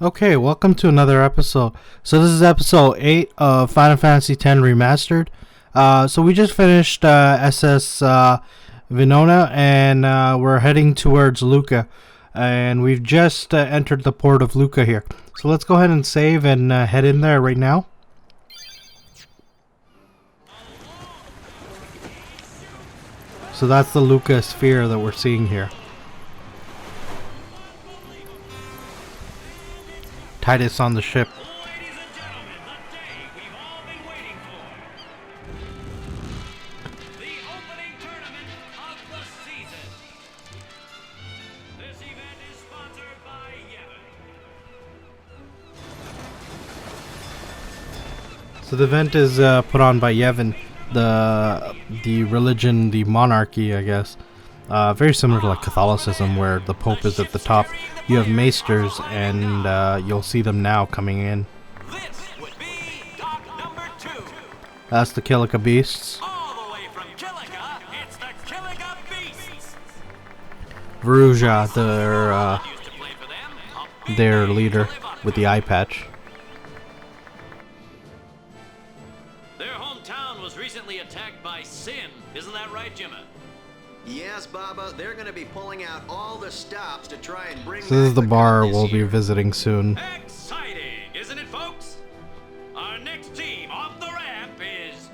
Okay, welcome to another episode. So this is episode 8 of Final Fantasy X Remastered. So we just finished SS Venona, and we're heading towards Luca. And we've just entered the port of Luca here. So let's go ahead and save and head in there right now. So that's the Luca sphere that we're seeing here. Tidus on the ship. Ladies and gentlemen, the day we've all been waiting for. The opening tournament of the season. This event is sponsored by Yevon. So the event is put on by Yevon, the religion, the monarchy, I guess. Very similar to like Catholicism, where the Pope is at the top. You have maesters, and you'll see them now coming in. This would be dock number 2. That's the Kilika Beasts. All the way from Kilika, it's the Kilika Beasts. Veruja, Used to play for them. A big their name leader to live up with to. the eye patch. Their hometown was recently attacked by Sin. Isn't that right, Jimma? Yes, Baba, they're going to be pulling out all the stops to try and bring So this is back the bar cup this we'll be year. visiting soon. Exciting, isn't it, folks? Our next team off the ramp is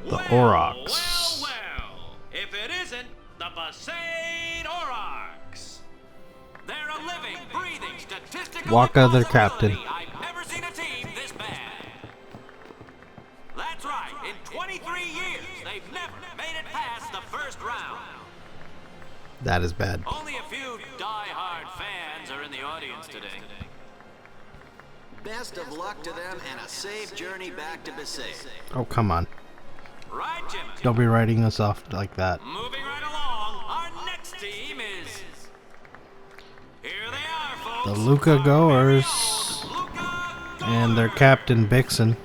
The Aurochs. Well. If it isn't the Besaid Aurochs. They're a living, breathing, statistical Wakka, their captain. impossibility. I've never seen a team this bad. That's right. In 23 years, they've never made it past the first round. That is bad. Only a few die-hard fans are in the audience today. Best of luck to them and a safe journey back to Besaid. Oh, come on. Right, Jim? Don't be writing us off like that. Moving right along, our next team is... Here they are, folks. The Luca Goers Luca and their Goers. captain, Bixen.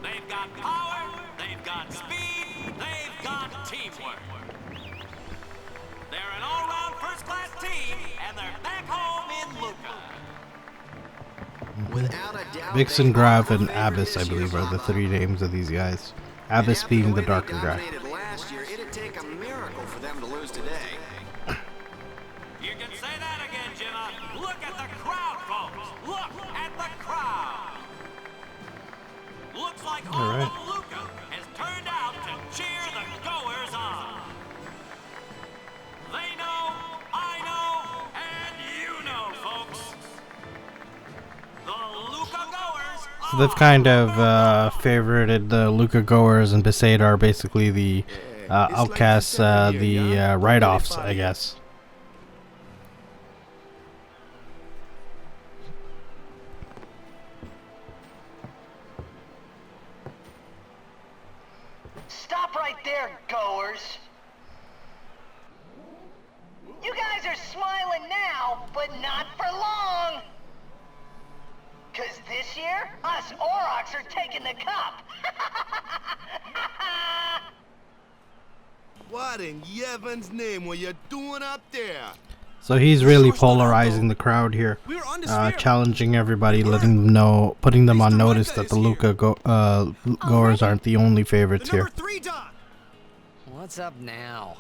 They've got power, they've got speed, they've got teamwork. They're an all-round first-class team, and they're back home in Luca. Without a doubt, Vixen, they Grav, are and the favorite Abyss, I this year, believe, are the Baba. 3 names of these guys. And Abyss after being way the they darker guy. dominated last year, it'd take a miracle for them to lose today. You can say that again, Jimma. Look at the crowd, folks. Look at the crowd. Looks like all right. of Luca has turned out to cheer the goers on. They know, I know, and you know, folks. The Luca goers. So they've kind of favorited the Luca Goers, and Besaid are basically the outcasts, the write-offs, I guess. Stop right there, goers. You guys are smiling now, but not for long. 'Cause this year, us Aurochs are taking the cup. What in Yevon's name were you doing up there? So he's really polarizing the crowd here, challenging everybody, letting them know, putting them on notice that the Luca Goers aren't the only favorites here. 3 dock. What's up now?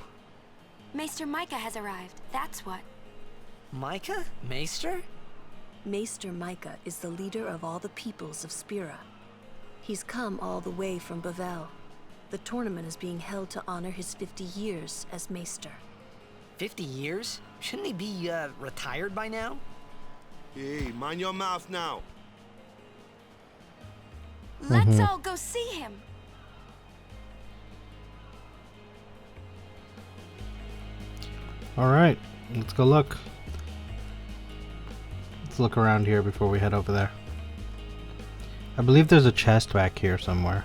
Maester Mika has arrived, that's what. Mika? Maester? Maester Mika is the leader of all the peoples of Spira. He's come all the way from Bavel. The tournament is being held to honor his 50 years as Maester. 50 years? Shouldn't he be, retired by now? Hey, mind your mouth now. Let's all go see him. Alright, let's go look. Let's look around here before we head over there. I believe there's a chest back here somewhere.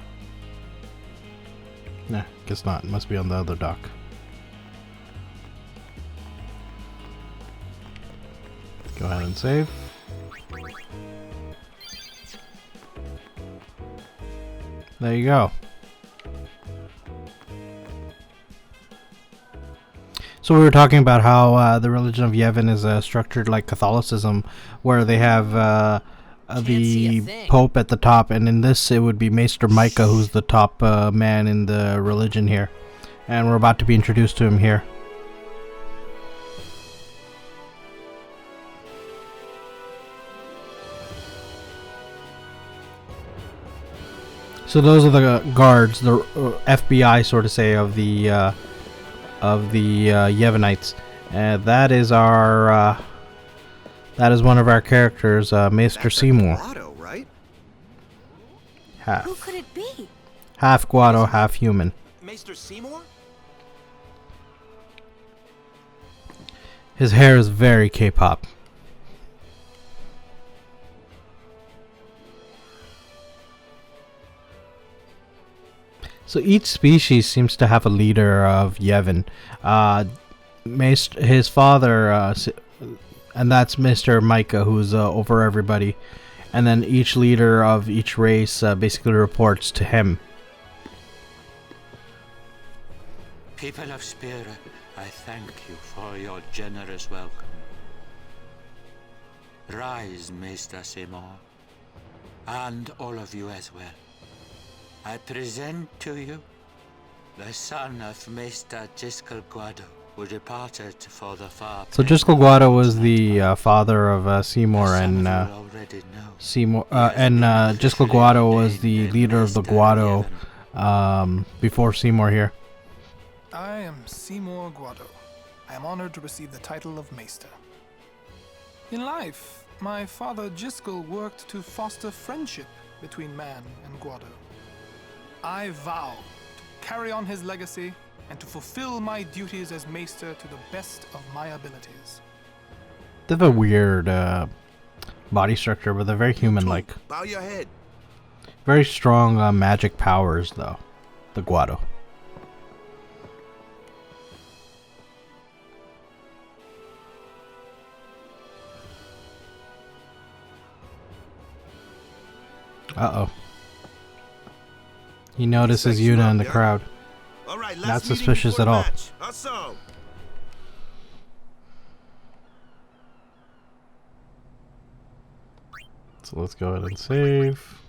Nah, guess not. It must be on the other dock. Go ahead and save. There you go. So we were talking about how the religion of Yevon is structured like Catholicism, where they have the Pope at the top, and in this it would be Maester Mika, who's the top man in the religion here. And we're about to be introduced to him here. So those are the guards, the FBI, sort of say, of the Yevonites. That is our that is one of our characters, Maester Seymour. Guado, right? Half. Who could it be? Half Guado, half human. Maester Seymour? His hair is very K-pop. So each species seems to have a leader of Yevon. His father, and that's Mr. Mika, who's over everybody. And then each leader of each race basically reports to him. People of Spira, I thank you for your generous welcome. Rise, Maester Seymour, and all of you as well. I present to you the son of Maester Guado, who departed for the far. So Guado was the father of Seymour, and Seymour and Guado was the leader of the Guado before Seymour here. I am Seymour Guado. I am honored to receive the title of Maester. In life, my father Jiskel worked to foster friendship between man and Guado. I vow to carry on his legacy and to fulfill my duties as Maester to the best of my abilities. They have a weird body structure, but they're very human-like. Bow your head. Very strong magic powers, though. The Guado. Uh-oh. He notices Yuna in the crowd. All right, not suspicious at all. So let's go ahead and save.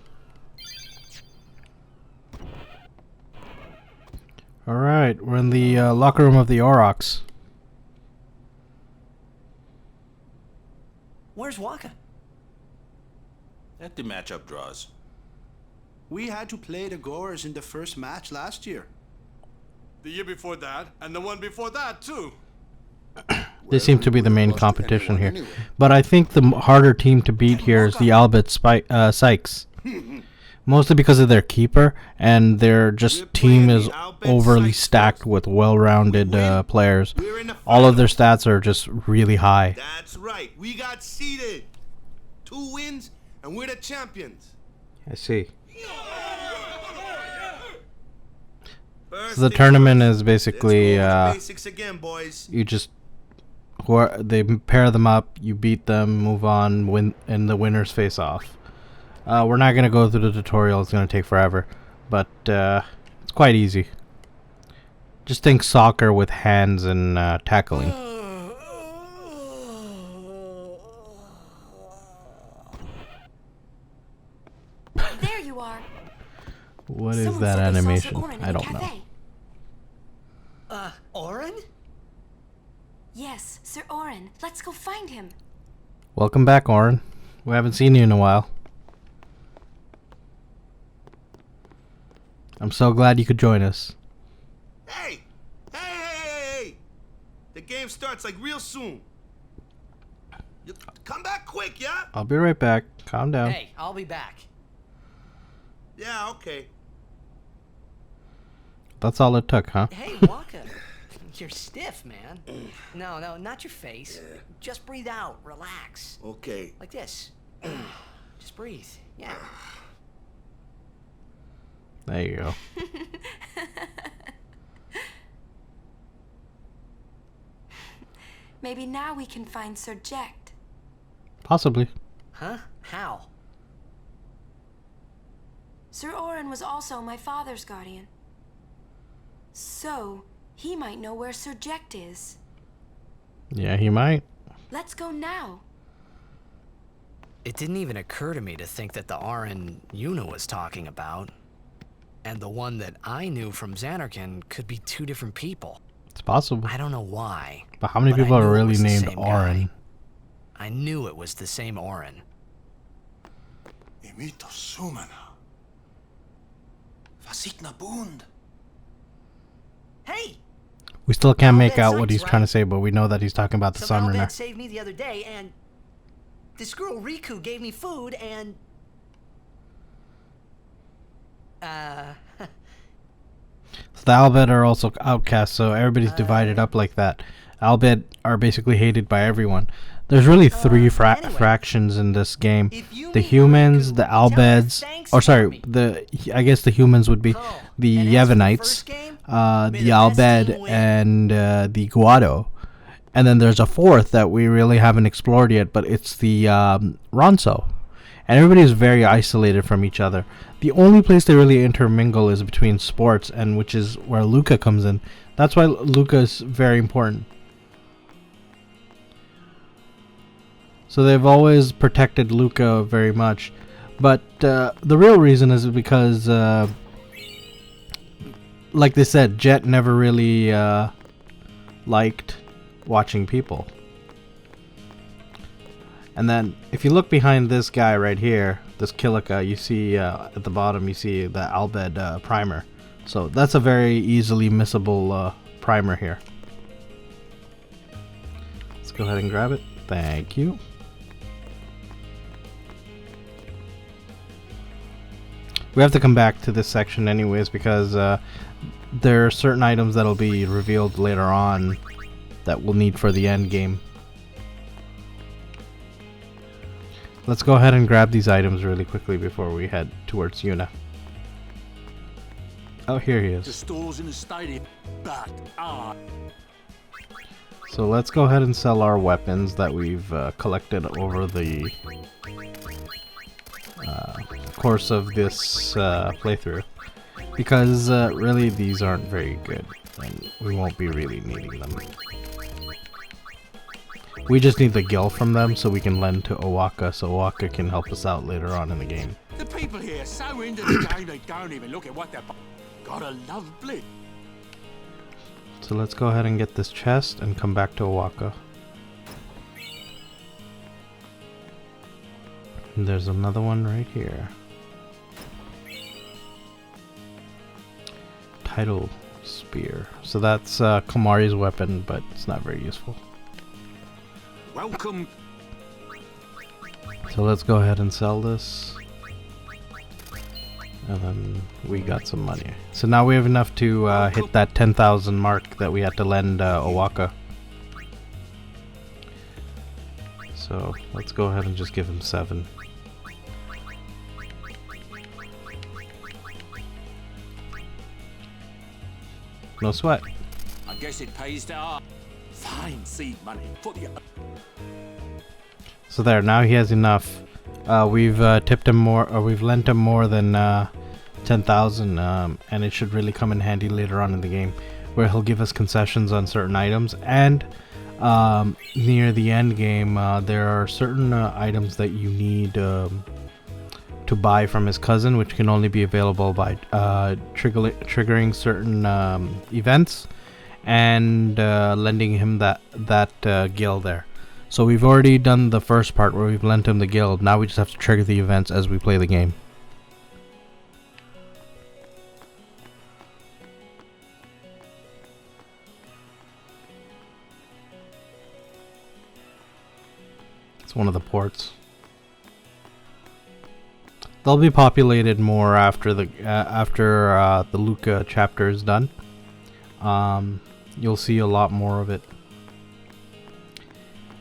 Alright, we're in the locker room of the Aurochs. Where's Wakka? Let the matchup draws. we had to play the Goers in the first match last year. The year before that, and the one before that, too. They seem to be the main competition here. But I think the harder team to beat here is the Bhed Psyches. Mostly because of their keeper, and their just team is overly stacked with well-rounded players. All of their stats are just really high. That's right. We got seeded. 2 wins, and we're the champions. I see. So the tournament is basically you just they pair them up, you beat them, move on, win, and the winners face off. We're not gonna go through the tutorial; it's gonna take forever, but it's quite easy. Just think soccer with hands and tackling. There you are. What is that animation? I don't know. Auron? Yes, Sir Auron. Let's go find him. Welcome back, Auron. We haven't seen you in a while. I'm so glad you could join us. Hey! Hey! The game starts like real soon. You come back quick, yeah? I'll be right back. Calm down. Hey, I'll be back. Yeah, okay. That's all it took, huh? Hey, Wakka. You're stiff, man. No, not your face. Just breathe out. Relax. Okay. Like this. Just breathe. Yeah. There you go. Maybe now we can find Sir Jekt. Possibly. Huh? How? Sir Auron was also my father's guardian. So, he might know where Sir Jekt is. Yeah, he might. Let's go now. It didn't even occur to me to think that the Auron Yuna was talking about, and the one that I knew from Xanarkand could be two different people. It's possible. I don't know why. But how many people I knew are it really was the named same Auron? guy. I knew it was the same Auron. Imito sumana. Vasikna bund. Hey! We still can't make Bhed out what Psyches, he's trying to right? say, but we know that he's talking about the Somehow summoner. Bhed saved me the other day, and this girl Riku gave me food, and So the Albed are also outcasts, so everybody's divided up like that. Albed are basically hated by everyone. There's really three fractions in this game: the humans, the Albeds, or sorry, I guess the humans would be the Yevonites, the Albed, and the Guado. And then there's a fourth that we really haven't explored yet, but it's the Ronso. And everybody is very isolated from each other. The only place they really intermingle is between sports, and which is where Luca comes in. That's why Luca is very important. So they've always protected Luca very much. But the real reason is because, like they said, Jet never really liked watching people. And then if you look behind this guy right here, this Kilika, you see at the bottom you see the Albed primer. So that's a very easily missable primer here. Let's go ahead and grab it. Thank you. We have to come back to this section anyways because there are certain items that'll be revealed later on that we'll need for the end game. Let's go ahead and grab these items really quickly before we head towards Yuna. Oh, here he is. The stores in the stadium, but So let's go ahead and sell our weapons that we've collected over the course of this playthrough, because really these aren't very good and we won't be really needing them. We just need the gil from them so we can lend to Wakka, so Wakka can help us out later on in the game. the people here are so into the game they don't even look at what they're. Gotta love blitz. So let's go ahead and get this chest and come back to Wakka. And there's another one right here. Tidal spear. So that's Kimahri's weapon, but it's not very useful. Welcome. So let's go ahead and sell this. And then we got some money. So now we have enough to hit that 10,000 mark that we had to lend Wakka. So let's go ahead and just give him 7. No sweat. I guess it pays to ask. Fine seed money for the. So there, now he has enough. We've tipped him more, or we've lent him more than 10,000, and it should really come in handy later on in the game, where he'll give us concessions on certain items. And near the end game, there are certain items that you need to buy from his cousin, which can only be available by triggering certain events and lending him that guild there. So we've already done the first part where we've lent him the guild. Now we just have to trigger the events as we play the game. It's one of the ports. They'll be populated more after the Luca chapter is done. You'll see a lot more of it.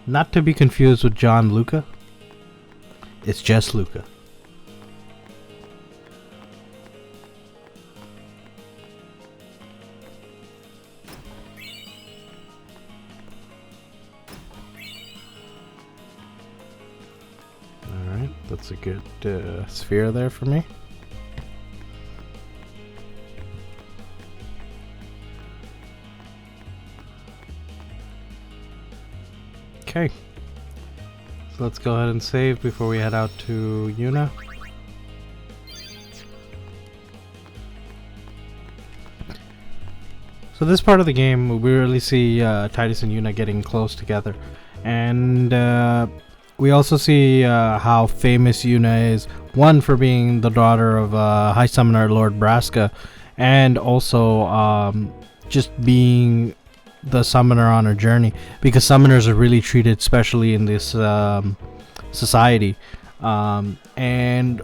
Not to be confused with John Luca. It's just Luca. Alright, that's a good sphere there for me. Okay. So let's go ahead and save before we head out to Yuna. So this part of the game, we really see Tidus and Yuna getting close together. And we also see how famous Yuna is. One, for being the daughter of High Summoner Lord Braska. And also just being the summoner on her journey. Because summoners are really treated specially in this society. And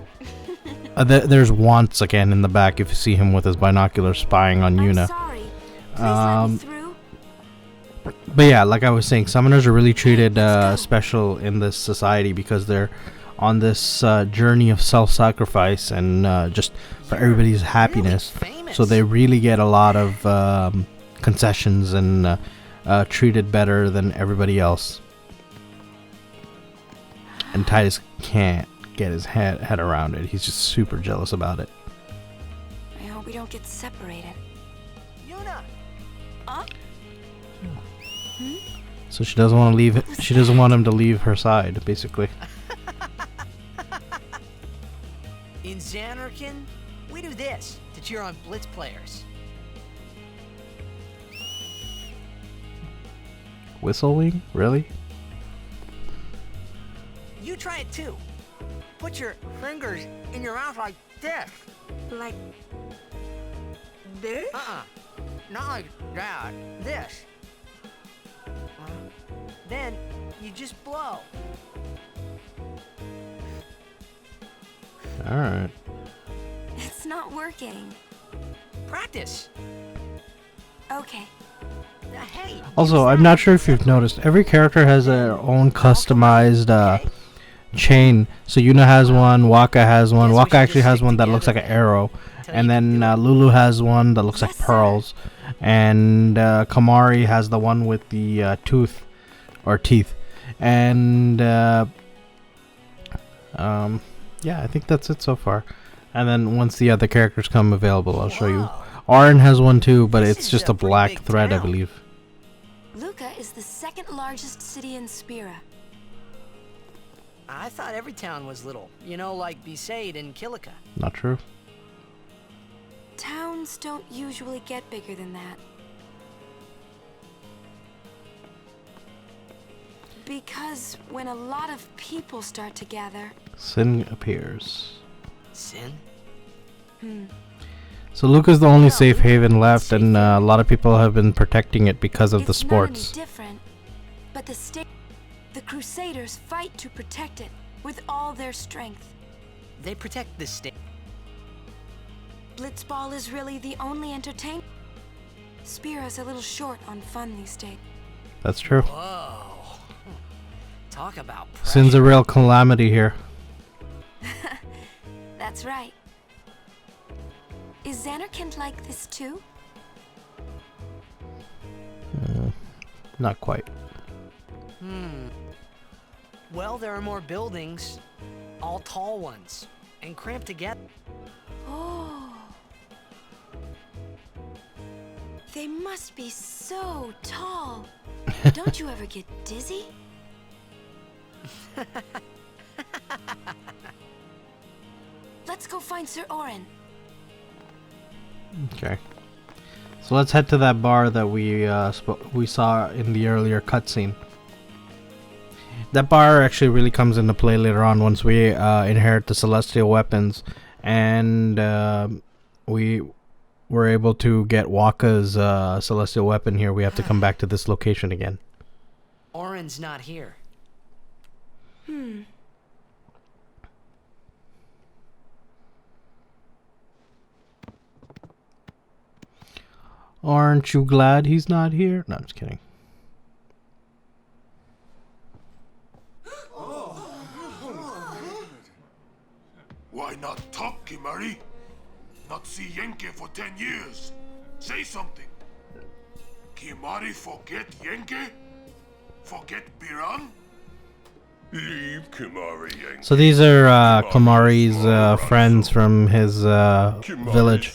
there's Wants again in the back if you see him with his binoculars spying on Yuna. But yeah, like I was saying, summoners are really treated special in this society because they're on this journey of self-sacrifice and just for everybody's happiness. So they really get a lot of concessions and treated better than everybody else. And Tidus can't get his head around it. He's just super jealous about it. I hope we don't get separated. Yuna! So she doesn't want to leave. She doesn't want him to leave her side, basically. In Zanarkand, we do this to cheer on blitz players. Whistling? Really? You try it too. Put your fingers in your mouth like this. Like this? Not like that. This. Then you just blow. Alright. It's not working. Practice. Okay. Hey. Also, I'm not sure if you've noticed, every character has their own customized chain. So Yuna has one, Wakka has one. Wakka actually has one that looks like an arrow. And then Lulu has one that looks like pearls. And Kimahri has the one with the tooth or teeth. And yeah, I think that's it so far. And then once the other characters come available, I'll show you. Auron has one too, but it's just a black thread, I believe. Luca is the second largest city in Spira. I thought every town was little. You know, like Besaid and Kilika. Not true. Towns don't usually get bigger than that. Because when a lot of people start to gather... Sin appears. Sin? So Luca's the only safe haven left, and a lot of people have been protecting it because of the sports. It's not any different, but the Crusaders fight to protect it with all their strength. They protect this state. Blitzball is really the only entertainment. Spira's a little short on fun these days. That's true. Whoa. Talk about pressure. Sin's a real calamity here. That's right. Is Zanarkand like this too? Not quite. Well, there are more buildings, all tall ones, and cramped together. Oh. They must be so tall. Don't you ever get dizzy? Let's go find Sir Auron. Okay. So let's head to that bar that we saw in the earlier cutscene. That bar actually really comes into play later on once we inherit the celestial weapons, and we were able to get Wakka's celestial weapon here. We have to come back to this location again. Auron's not here. Aren't you glad he's not here? No, I'm just kidding. Why not talk, Kimahri? Not see Yenke for 10 years. Say something. Kimahri forget Yenke? Forget Biran? Leave Kimahri and So these are Kimahri's friends from his village,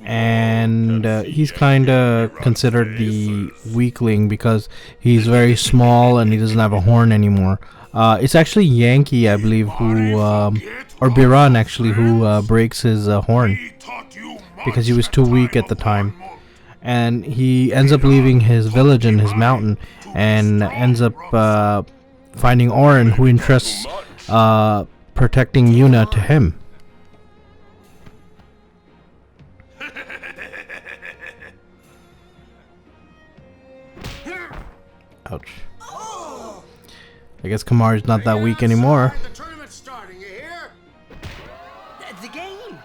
and he's kind of considered the weakling because he's very small and he doesn't have a horn anymore. It's actually Yenke, I believe, who or Biran actually, who breaks his horn because he was too weak at the time, and he ends up leaving his village and his mountain and ends up finding Auron, who entrusts protecting Yuna to him. Ouch. I guess Kimahri's not that weak anymore. The tournament's starting, you hear? The game!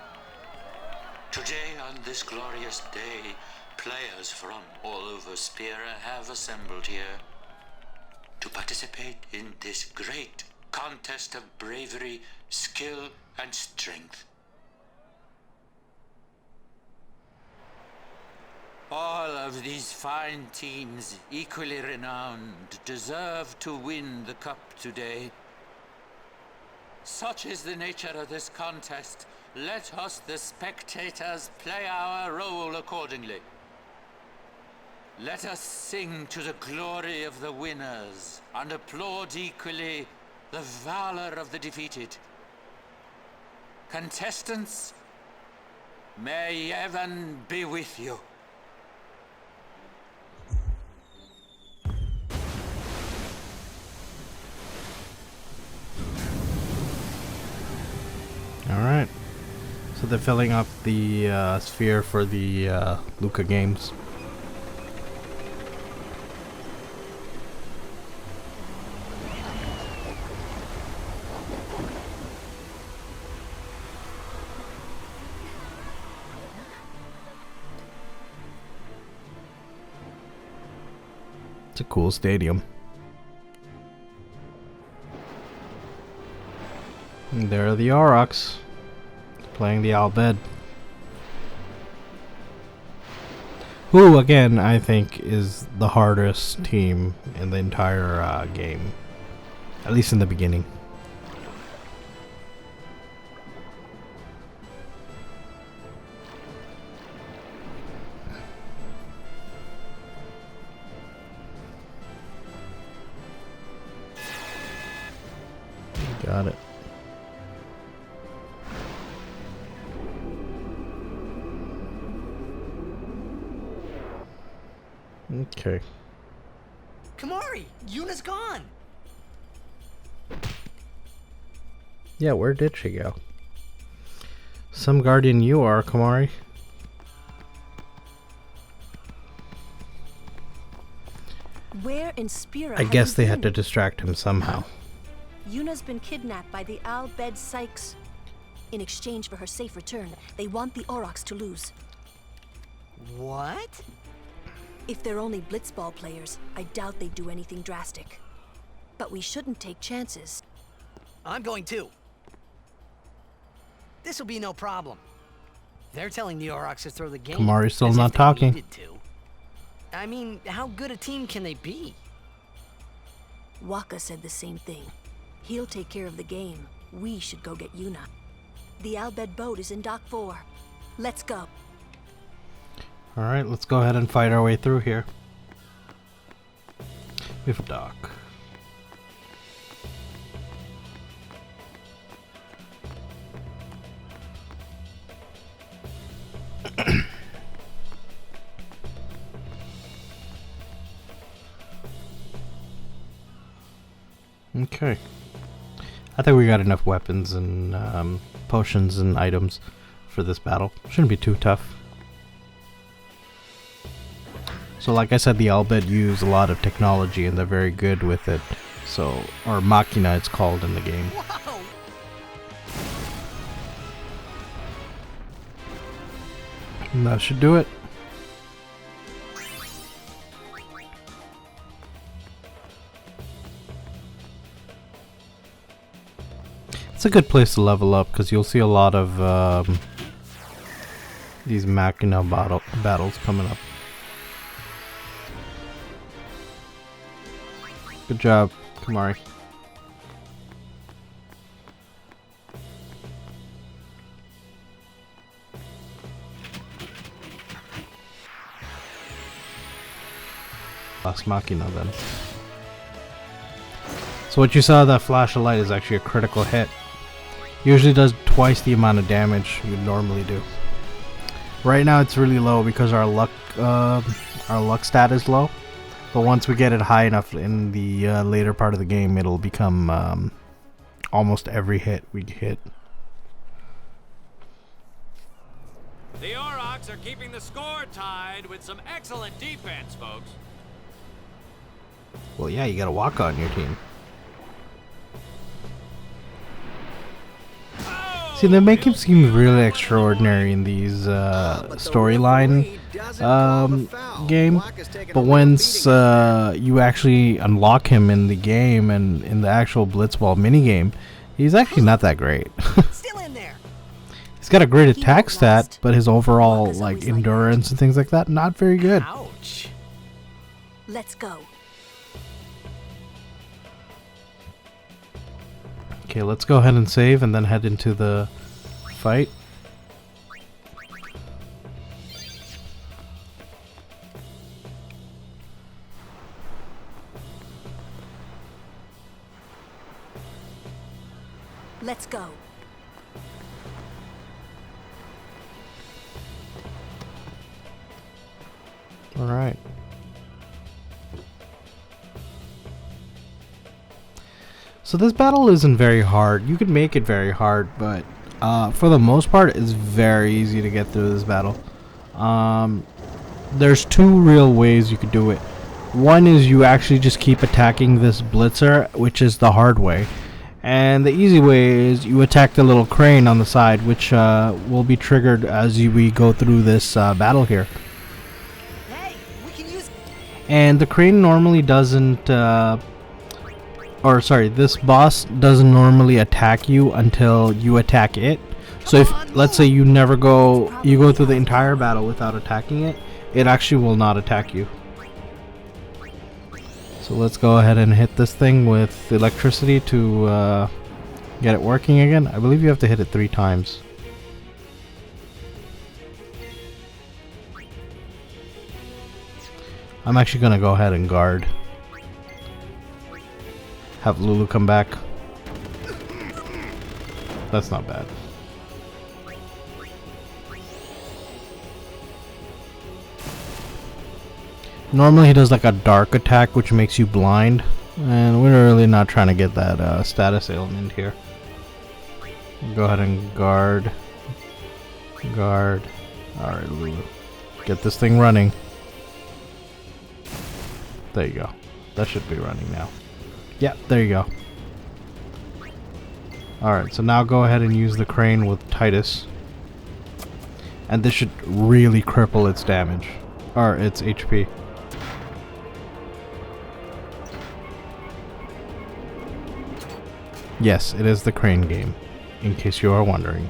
Today, on this glorious day, players from all over Spira have assembled here to participate in this great contest of bravery, skill, and strength. All of these fine teams, equally renowned, deserve to win the cup today. Such is the nature of this contest. Let us, the spectators, play our role accordingly. Let us sing to the glory of the winners and applaud equally the valor of the defeated. Contestants, may Yevon be with you. Alright. So they're filling up the sphere for the Luca games. It's a cool stadium. And there are the Aurochs playing the Bhed. Who, again, I think is the hardest team in the entire game. At least in the beginning. Got it. Okay. Kimahri! Yuna's gone! Yeah, where did she go? Some guardian you are, Kimahri. Where in Spira I guess they had to distract him somehow. Yuna's been kidnapped by the Bhed Psyches. In exchange for her safe return, they want the Aurochs to lose. What? If they're only blitzball players, I doubt they'd do anything drastic. But we shouldn't take chances. I'm going too. This'll be no problem. They're telling the Aurochs to throw the game. Kimahri's still as not if they talking. needed to. I mean, how good a team can they be? Wakka said the same thing. He'll take care of the game. We should go get Yuna. The Bhed boat is in Dock 4. Let's go. Alright, let's go ahead and fight our way through here. We have a dock. Okay. I think we got enough weapons and potions and items for this battle. Shouldn't be too tough. So like I said, the Bhed use a lot of technology and they're very good with it. So, or Machina it's called in the game. Whoa! And that should do it. It's a good place to level up because you'll see a lot of these Machina battles coming up. Good job, Kimahri. Deus Machina then. So what you saw, that flash of light, is actually a critical hit. Usually does twice the amount of damage you normally do. Right now it's really low because our luck stat is low. But once we get it high enough in the later part of the game, it'll become almost every hit we hit. The Aurochs are keeping the score tied with some excellent defense, folks. Well, yeah, you got a Wakka on your team. See, they make him seem really extraordinary in these storyline game, but once you actually unlock him in the game and in the actual blitzball minigame, he's actually not that great. Still in there. He's got a great attack stat, but his overall like endurance and things like that, not very good. Ouch. Let's go. Okay, let's go ahead and save and then head into the fight. Let's go. All right. So this battle isn't very hard. You could make it very hard, but for the most part, it's very easy to get through this battle. There's two real ways you could do it. One is you actually just keep attacking this blitzer, which is the hard way. And the easy way is you attack the little crane on the side, which will be triggered as we go through this battle here. And the crane normally doesn't... this boss doesn't normally attack you until you attack it. So if, let's say you go through the entire battle without attacking it, it actually will not attack you. So let's go ahead and hit this thing with electricity to get it working again. I believe you have to hit it 3 times. I'm actually gonna go ahead and guard. Have Lulu come back. That's not bad. Normally he does like a dark attack which makes you blind, and we're really not trying to get that status ailment here. Go ahead and guard. Guard. Alright, Lulu. Get this thing running. There you go. That should be running now. Yeah, there you go. Alright, so now go ahead and use the crane with Tidus. And this should really cripple its damage. Or its HP. Yes, it is the crane game, in case you are wondering.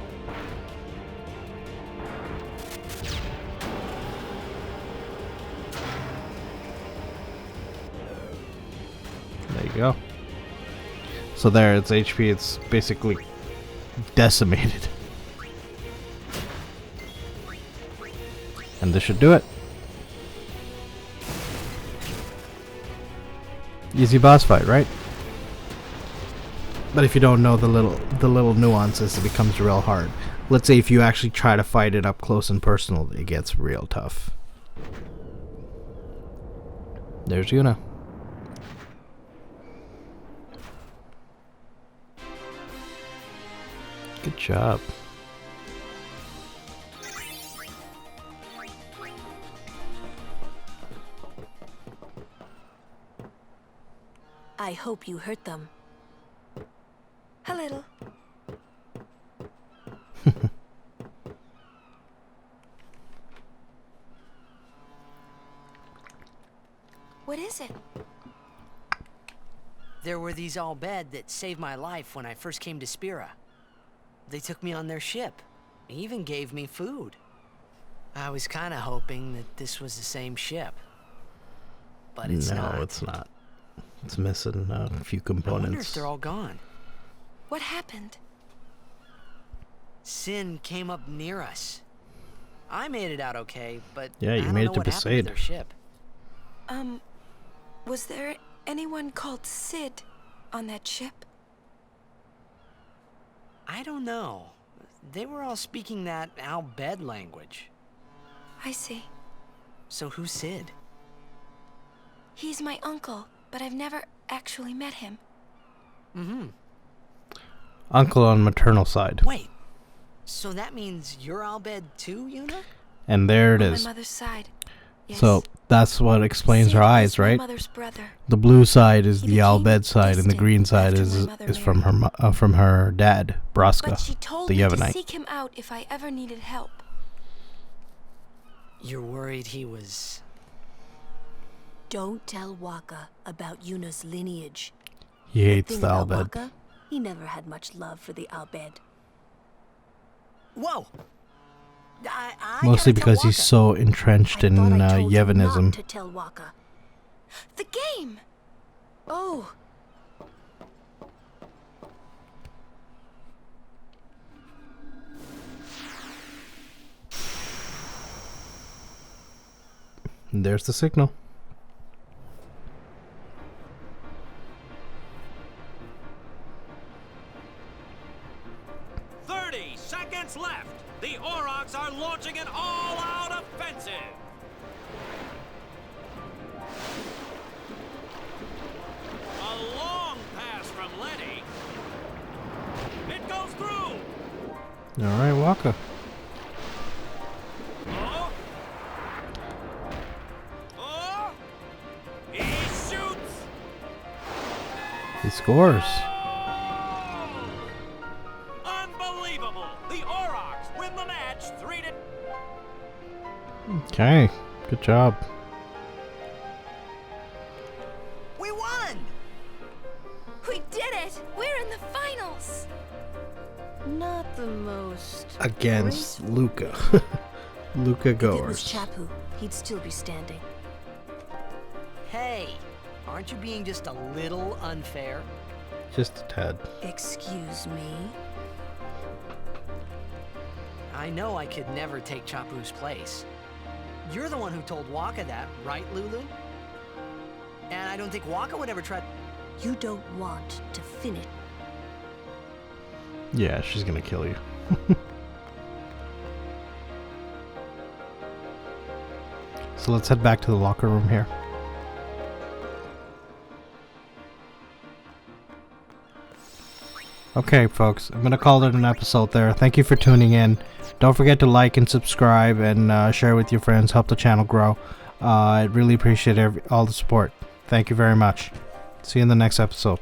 There you go. So there, its HP, it's basically decimated. And this should do it. Easy boss fight, right? But if you don't know the little nuances, it becomes real hard. Let's say if you actually try to fight it up close and personal, it gets real tough. There's Yuna. Good job. I hope you hurt them. A little. What is it? There were these all Bhed that saved my life when I first came to Spira. They took me on their ship. Even gave me food. I was kind of hoping that this was the same ship. But it's not. No, it's not. It's missing a few components. I wonder if they're all gone. What happened? Sin came up near us. I made it out okay, but yeah, you I don't made know it to what happened to Besaid. their ship. Was there anyone called Sid on that ship? I don't know. They were all speaking that Bhed language. I see. So who's Sid? He's my uncle, but I've never actually met him. Mm-hmm. Uncle on maternal side. Wait. So that means you're Bhed too, Yuna? And there it On is. my mother's side. Yes. So that's what explains Sid her is eyes, my right? mother's brother. The blue side is He the became Bhed side, and the green side after is my mother is from her dad, Braska, But she told the me to Yevonite. seek him out if I ever needed help. You're worried he was... Don't tell Wakka about Yuna's lineage. He hates Thing the about Bhed. Wakka, he never had much love for the Bhed. Whoa! I Mostly gotta tell because he's Wakka. so entrenched in I told you Yevonism. not to tell Wakka. The game! Oh, And there's the signal. Seconds left. The Aurochs are launching an all-out offensive. A long pass from Letty. It goes through. All right, Wakka. Oh. Oh. He shoots. He scores. Unbelievable. The Aurochs win the match 3-2. Okay, good job. We won! We did it! We're in the finals! not the most... Against Luca. Luca If it was goers. Chapu, he'd still be standing. Hey, aren't you being just a little unfair? Just a tad. Excuse me? I know I could never take Chapu's place. You're the one who told Wakka that, right, Lulu? And I don't think Wakka would ever try... You don't want to finish. Yeah, she's gonna kill you. So let's head back to the locker room here. Okay, folks, I'm going to call it an episode there. Thank you for tuning in. Don't forget to like and subscribe and share with your friends. Help the channel grow. I really appreciate all the support. Thank you very much. See you in the next episode.